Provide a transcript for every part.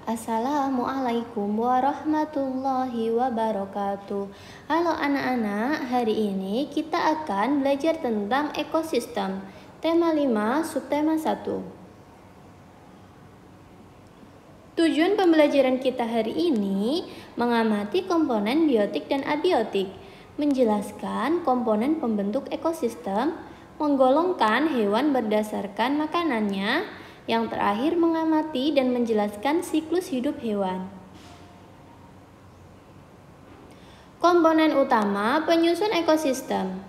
Assalamualaikum warahmatullahi wabarakatuh. Halo anak-anak, hari ini kita akan belajar tentang ekosistem. Tema 5, subtema 1. Tujuan pembelajaran kita hari ini mengamati komponen biotik dan abiotik, menjelaskan komponen pembentuk ekosistem, menggolongkan hewan berdasarkan makanannya, yang terakhir mengamati dan menjelaskan siklus hidup hewan. Komponen utama penyusun ekosistem.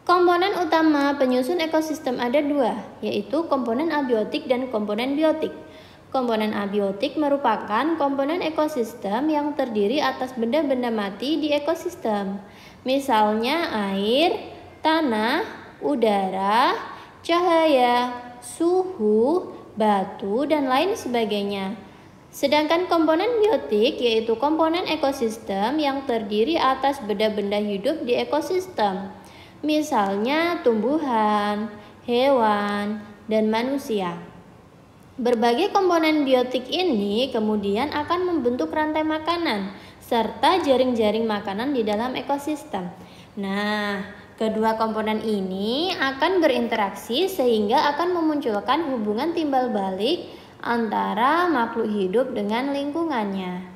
Komponen utama penyusun ekosistem ada dua, yaitu komponen abiotik dan komponen biotik. Komponen abiotik merupakan komponen ekosistem yang terdiri atas benda-benda mati di ekosistem. Misalnya air, tanah, udara, cahaya, suhu, batu, dan lain sebagainya. Sedangkan komponen biotik yaitu komponen ekosistem yang terdiri atas benda-benda hidup di ekosistem. Misalnya tumbuhan, hewan, dan manusia. Berbagai komponen biotik ini kemudian akan membentuk rantai makanan serta jaring-jaring makanan di dalam ekosistem. Nah, kedua komponen ini akan berinteraksi sehingga akan memunculkan hubungan timbal balik antara makhluk hidup dengan lingkungannya.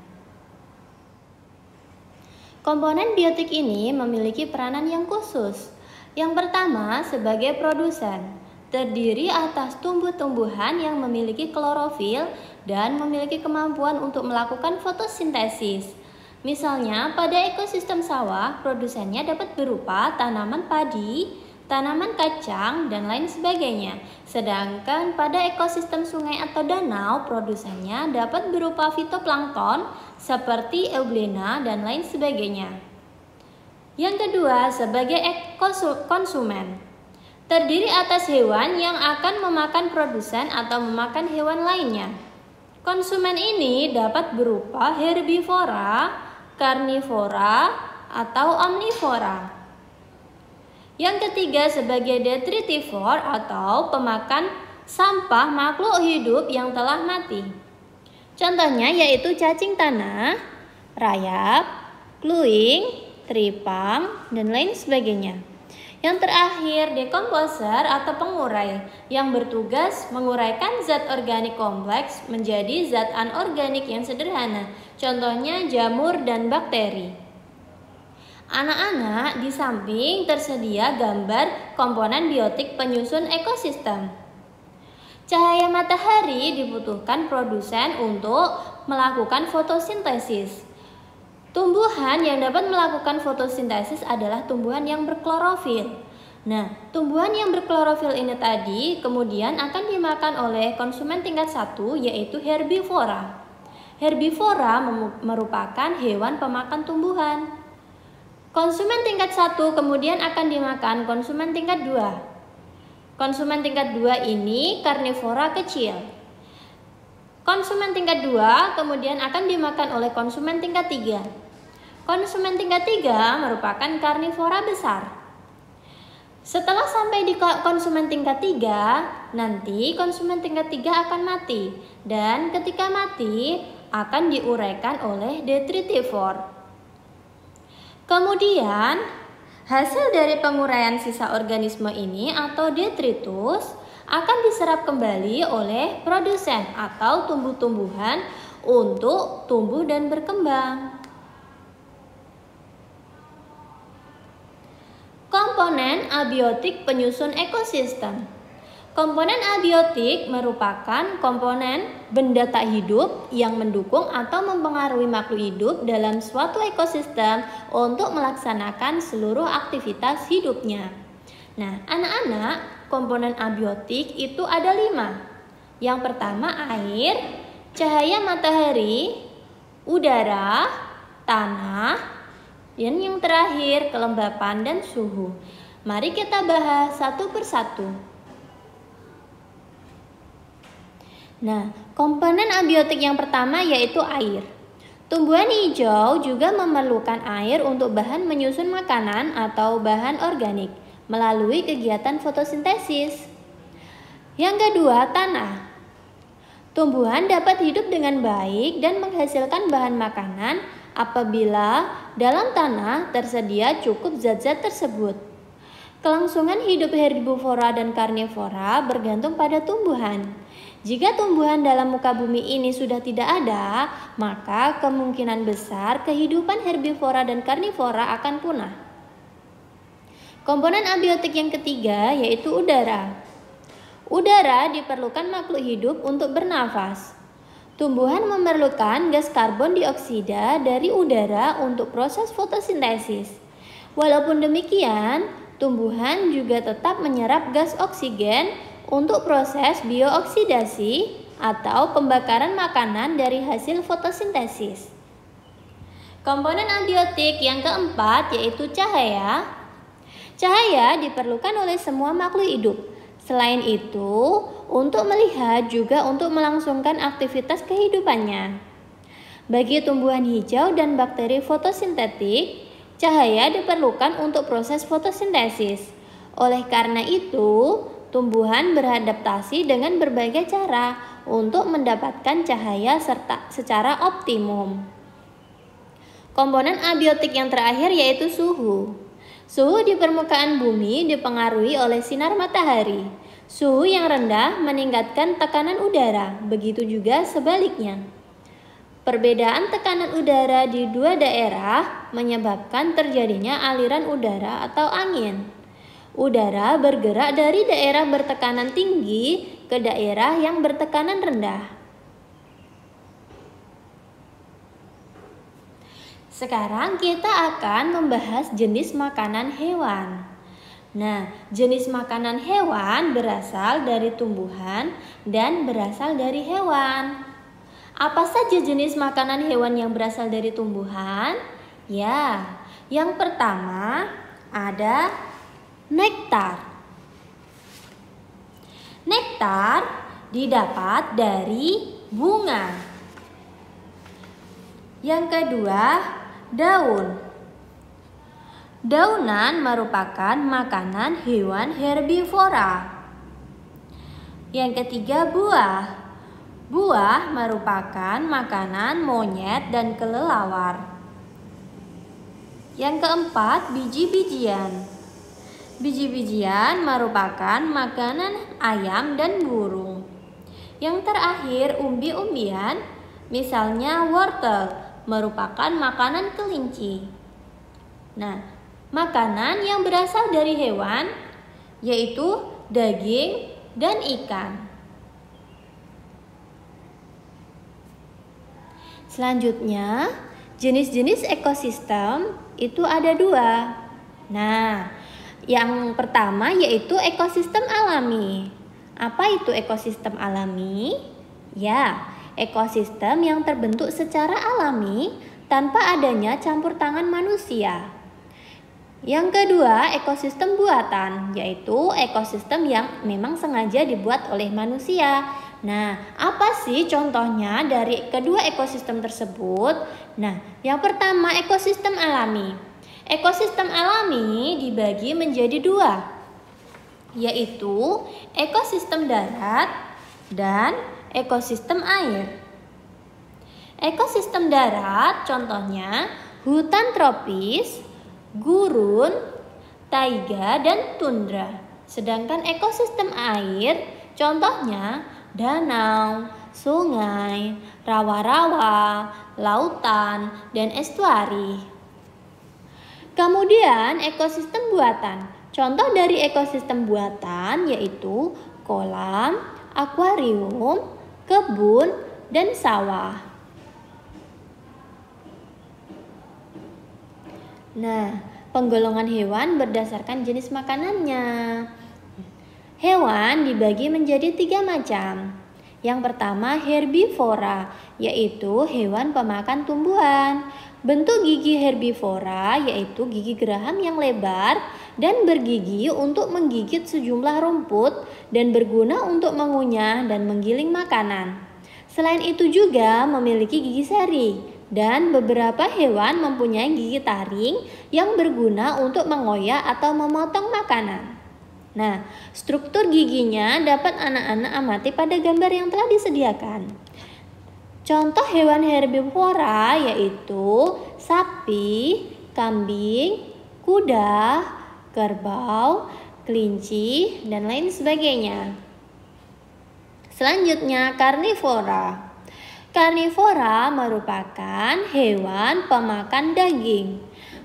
Komponen biotik ini memiliki peranan yang khusus. Yang pertama, sebagai produsen. Terdiri atas tumbuh-tumbuhan yang memiliki klorofil dan memiliki kemampuan untuk melakukan fotosintesis. Misalnya, pada ekosistem sawah, produsennya dapat berupa tanaman padi, tanaman kacang, dan lain sebagainya. Sedangkan pada ekosistem sungai atau danau, produsennya dapat berupa fitoplankton seperti euglena dan lain sebagainya. Yang kedua, sebagai konsumen. Terdiri atas hewan yang akan memakan produsen atau memakan hewan lainnya. Konsumen ini dapat berupa herbivora, karnivora, atau omnivora. Yang ketiga sebagai detritivor atau pemakan sampah makhluk hidup yang telah mati. Contohnya yaitu cacing tanah, rayap, kluing, tripang, dan lain sebagainya. Yang terakhir, dekomposer atau pengurai yang bertugas menguraikan zat organik kompleks menjadi zat anorganik yang sederhana. Contohnya jamur dan bakteri. Anak-anak, di samping tersedia gambar komponen biotik penyusun ekosistem. Cahaya matahari dibutuhkan produsen untuk melakukan fotosintesis. Tumbuhan yang dapat melakukan fotosintesis adalah tumbuhan yang berklorofil. Nah, tumbuhan yang berklorofil ini tadi kemudian akan dimakan oleh konsumen tingkat 1 yaitu herbivora. Herbivora merupakan hewan pemakan tumbuhan. Konsumen tingkat 1 kemudian akan dimakan konsumen tingkat 2. Konsumen tingkat 2 ini karnivora kecil. Konsumen tingkat 2 kemudian akan dimakan oleh konsumen tingkat 3. Konsumen tingkat 3 merupakan karnivora besar. Setelah sampai di konsumen tingkat 3, nanti konsumen tingkat 3 akan mati. Dan ketika mati akan diuraikan oleh detritivor. Kemudian hasil dari penguraian sisa organisme ini atau detritus akan diserap kembali oleh produsen atau tumbuh-tumbuhan untuk tumbuh dan berkembang. Komponen abiotik penyusun ekosistem. Komponen abiotik merupakan komponen benda tak hidup yang mendukung atau mempengaruhi makhluk hidup dalam suatu ekosistem untuk melaksanakan seluruh aktivitas hidupnya. Nah, anak-anak, komponen abiotik itu ada 5. Yang pertama air, cahaya matahari, udara, tanah, dan yang terakhir kelembapan dan suhu. Mari kita bahas satu persatu. Nah, komponen abiotik yang pertama yaitu air. Tumbuhan hijau juga memerlukan air untuk bahan menyusun makanan atau bahan organik melalui kegiatan fotosintesis. Yang kedua, tanah. Tumbuhan dapat hidup dengan baik dan menghasilkan bahan makanan apabila dalam tanah tersedia cukup zat-zat tersebut. Kelangsungan hidup herbivora dan karnivora bergantung pada tumbuhan. Jika tumbuhan dalam muka bumi ini sudah tidak ada, maka kemungkinan besar kehidupan herbivora dan karnivora akan punah. Komponen abiotik yang ketiga yaitu udara. Udara diperlukan makhluk hidup untuk bernafas. Tumbuhan memerlukan gas karbon dioksida dari udara untuk proses fotosintesis. Walaupun demikian, tumbuhan juga tetap menyerap gas oksigen untuk proses biooksidasi atau pembakaran makanan dari hasil fotosintesis. Komponen abiotik yang keempat yaitu cahaya. Cahaya diperlukan oleh semua makhluk hidup. Selain itu, untuk melihat juga untuk melangsungkan aktivitas kehidupannya. Bagi tumbuhan hijau dan bakteri fotosintetik, cahaya diperlukan untuk proses fotosintesis. Oleh karena itu, tumbuhan beradaptasi dengan berbagai cara untuk mendapatkan cahaya secara optimum. Komponen abiotik yang terakhir yaitu suhu. Suhu di permukaan bumi dipengaruhi oleh sinar matahari. Suhu yang rendah meningkatkan tekanan udara, begitu juga sebaliknya. Perbedaan tekanan udara di dua daerah menyebabkan terjadinya aliran udara atau angin. Udara bergerak dari daerah bertekanan tinggi ke daerah yang bertekanan rendah. Sekarang kita akan membahas jenis makanan hewan. Nah, jenis makanan hewan berasal dari tumbuhan dan berasal dari hewan. Apa saja jenis makanan hewan yang berasal dari tumbuhan? Ya, yang pertama ada nektar. Nektar didapat dari bunga. Yang kedua, daun. Daunan merupakan makanan hewan herbivora. Yang ketiga, buah. Buah merupakan makanan monyet dan kelelawar. Yang keempat, biji-bijian. Biji-bijian merupakan makanan ayam dan burung. Yang terakhir, umbi-umbian, misalnya wortel, merupakan makanan kelinci. Nah, makanan yang berasal dari hewan yaitu daging dan ikan. Selanjutnya, jenis-jenis ekosistem itu ada dua. Nah, yang pertama yaitu ekosistem alami. Apa itu ekosistem alami? Ya, ekosistem yang terbentuk secara alami tanpa adanya campur tangan manusia. Yang kedua, ekosistem buatan, yaitu ekosistem yang memang sengaja dibuat oleh manusia. Nah, apa sih contohnya dari kedua ekosistem tersebut? Nah, yang pertama ekosistem alami. Ekosistem alami dibagi menjadi dua, yaitu ekosistem darat dan ekosistem air. Ekosistem darat contohnya hutan tropis, gurun, taiga, dan tundra. Sedangkan ekosistem air contohnya danau, sungai, rawa-rawa, lautan, dan estuari. Kemudian ekosistem buatan. Contoh dari ekosistem buatan yaitu kolam, akuarium, kebun, dan sawah. Nah, penggolongan hewan berdasarkan jenis makanannya. Hewan dibagi menjadi 3 macam. Yang pertama herbivora, yaitu hewan pemakan tumbuhan. Bentuk gigi herbivora yaitu gigi geraham yang lebar dan bergigi untuk menggigit sejumlah rumput dan berguna untuk mengunyah dan menggiling makanan. Selain itu juga memiliki gigi seri dan beberapa hewan mempunyai gigi taring yang berguna untuk mengoyak atau memotong makanan. Nah, struktur giginya dapat anak-anak amati pada gambar yang telah disediakan. Contoh hewan herbivora yaitu sapi, kambing, kuda, kerbau, kelinci, dan lain sebagainya. Selanjutnya, karnivora. Karnivora merupakan hewan pemakan daging.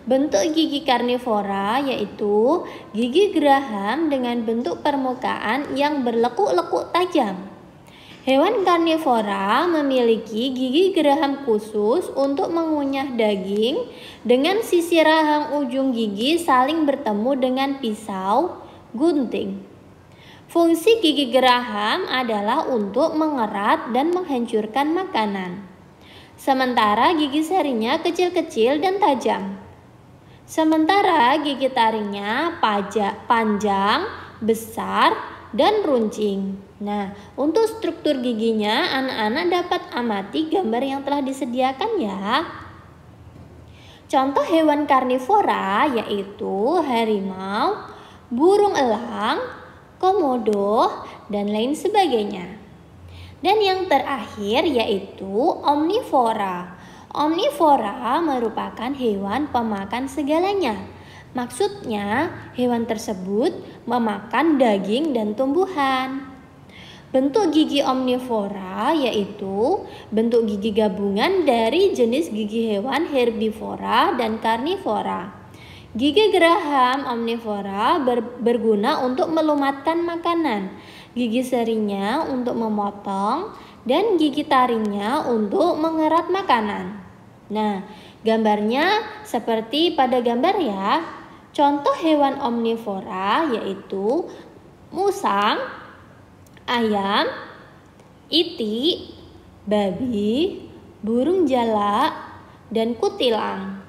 Bentuk gigi karnivora yaitu gigi geraham dengan bentuk permukaan yang berlekuk-lekuk tajam. Hewan karnivora memiliki gigi geraham khusus untuk mengunyah daging dengan sisi rahang ujung gigi saling bertemu dengan pisau gunting. Fungsi gigi geraham adalah untuk mengerat dan menghancurkan makanan. Sementara gigi serinya kecil-kecil dan tajam. Sementara gigi taringnya panjang, besar, dan runcing. Nah, untuk struktur giginya anak-anak dapat amati gambar yang telah disediakan ya. Contoh hewan karnivora yaitu harimau, burung elang, komodo, dan lain sebagainya. Dan yang terakhir yaitu omnivora. Omnivora merupakan hewan pemakan segalanya. Maksudnya, hewan tersebut memakan daging dan tumbuhan. Bentuk gigi omnivora yaitu bentuk gigi gabungan dari jenis gigi hewan herbivora dan karnivora. Gigi geraham omnivora berguna untuk melumatkan makanan, gigi serinya untuk memotong, dan gigi taringnya untuk mengerat makanan. Nah, gambarnya seperti pada gambar ya. Contoh hewan omnivora yaitu musang, ayam, itik, babi, burung jalak, dan kutilang.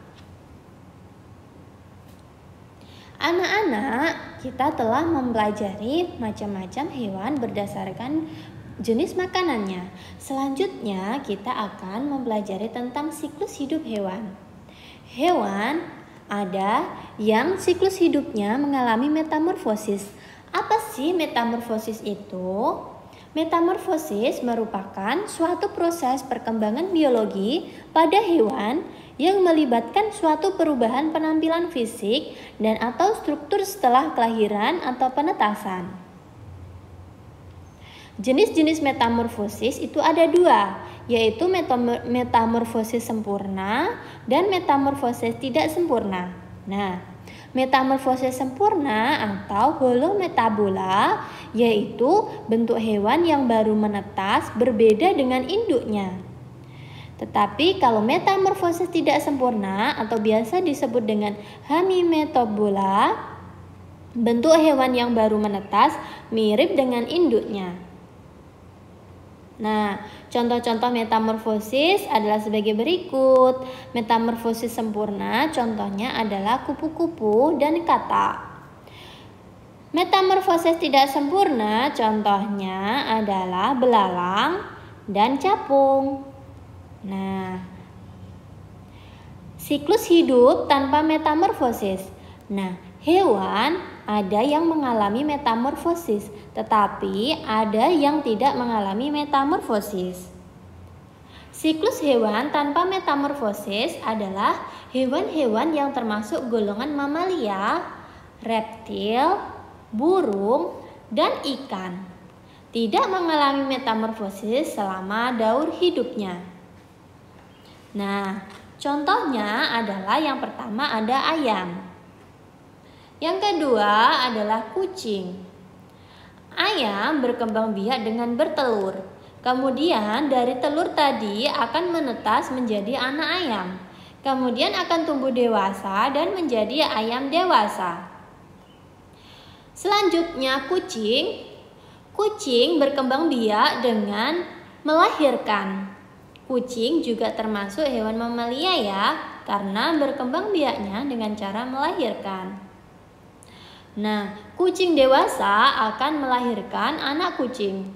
Anak-anak, kita telah mempelajari macam-macam hewan berdasarkan jenis makanannya. Selanjutnya kita akan mempelajari tentang siklus hidup hewan. Hewan ada yang siklus hidupnya mengalami metamorfosis. Apa sih metamorfosis itu? Metamorfosis merupakan suatu proses perkembangan biologi pada hewan yang melibatkan suatu perubahan penampilan fisik dan atau struktur setelah kelahiran atau penetasan. Jenis-jenis metamorfosis itu ada dua, yaitu metamorfosis sempurna dan metamorfosis tidak sempurna. Nah, metamorfosis sempurna atau holometabola yaitu bentuk hewan yang baru menetas berbeda dengan induknya. Tetapi kalau metamorfosis tidak sempurna atau biasa disebut dengan hemimetabola, bentuk hewan yang baru menetas mirip dengan induknya. Nah, contoh-contoh metamorfosis adalah sebagai berikut. Metamorfosis sempurna contohnya adalah kupu-kupu dan katak. Metamorfosis tidak sempurna contohnya adalah belalang dan capung. Nah, siklus hidup tanpa metamorfosis. Nah, hewan ada yang mengalami metamorfosis, tetapi ada yang tidak mengalami metamorfosis. Siklus hewan tanpa metamorfosis adalah hewan-hewan yang termasuk golongan mamalia, reptil, burung, dan ikan. Tidak mengalami metamorfosis selama daur hidupnya. Nah, contohnya adalah yang pertama ada ayam. Yang kedua adalah kucing. Ayam berkembang biak dengan bertelur. Kemudian dari telur tadi akan menetas menjadi anak ayam. Kemudian akan tumbuh dewasa dan menjadi ayam dewasa. Selanjutnya kucing. Kucing berkembang biak dengan melahirkan. Kucing juga termasuk hewan mamalia ya, karena berkembang biaknya dengan cara melahirkan. Nah, kucing dewasa akan melahirkan anak kucing.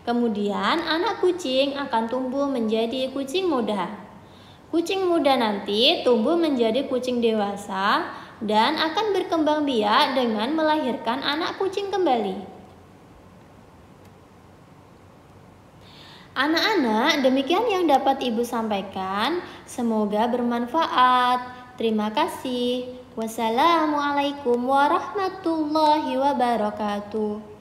Kemudian anak kucing akan tumbuh menjadi kucing muda. Kucing muda nanti tumbuh menjadi kucing dewasa dan akan berkembang biak dengan melahirkan anak kucing kembali. Anak-anak, demikian yang dapat Ibu sampaikan. Semoga bermanfaat. Terima kasih. Wassalamualaikum warahmatullahi wabarakatuh.